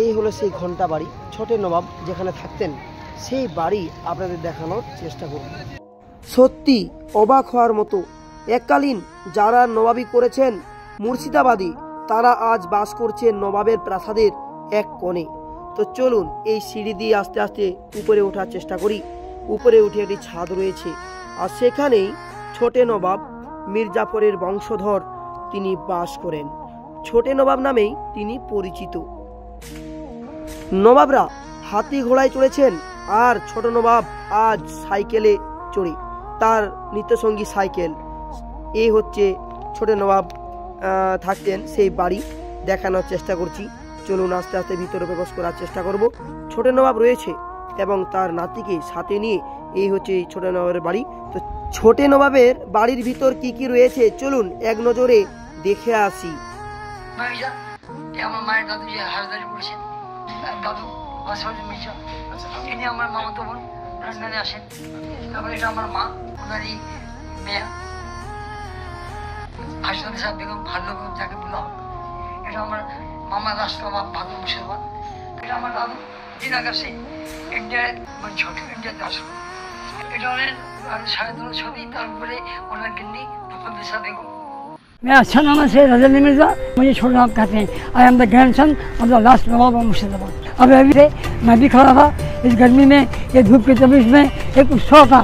এই হলো সেই ঘন্টা বাড়ি, ছোটে নবাব যেখানে থাকতেন সেই বাড়ি আপনাদের দেখানোর চেষ্টা করব। সত্যি অবাক হওয়ার মতো, এককালীন যারা নবাবি করেছেন মুর্শিদাবাদী তারা আজ বাস করছেন নবাবের প্রাসাদের এক কোণে। তো চলুন এই সিঁড়ি দিয়ে আস্তে আস্তে উপরে ওঠার চেষ্টা করি। উপরে উঠে একটি ছাদ রয়েছে, আর সেখানেই ছোটে নবাব মির্জাফরের বংশধর তিনি বাস করেন। ছোটে নবাব নামেই তিনি পরিচিত। নবাবরা হাতি ঘোড়ায় চড়েছেন, আর ছোট নবাব আজ সাইকেলে চড়ে, তার নিত্যসঙ্গী সাইকেল। এই হচ্ছে ছোট নবাব থাকতেন সেই বাড়ি, দেখানোর চেষ্টা করছি। চলুন আস্তে আস্তে ভিতরে প্রবেশ করার চেষ্টা করব। ছোট নবাব রয়েছে এবং তার নাতিকে সাথে নিয়ে এই হচ্ছে ছোট নবাবের বাড়ি। তো ছোট নবাবের বাড়ির ভিতর কি কি রয়েছে চলুন এক নজরে দেখে আসি। আমার মায়ের দাদু যে হাসদারি করেছেন, দাদু ইনি আমার মামাতো বোন, লন্ডনে আসেন। তারপরে এটা আমার মা, ওনারই মেয়ে হাসদারি সাহেব বেগম, ভাল্য বেগম যাকে বলা হয়। এটা আমার মামা রাষ্ট্রবাব ভাদু মুর্শিদাবাদ। এটা আমার দাদু দিনাকাশে ইন্ডিয়ার ছোট ইন্ডিয়ার দাস। এটা ওনার সায়ন্তন ছবি, তারপরে ওনার গিন্নি প্রফেসর বেগম। मेरा अच्छा नाम है सैयद रजनी मिर्ज़ा, मुझे छोटा नवाब कहते हैं। I am the grandson of the last Nawab of Murshidabad. अब अभी से मैं भी खड़ा था इस गर्मी में, ये धूप की तपिश में, एक उत्सव था।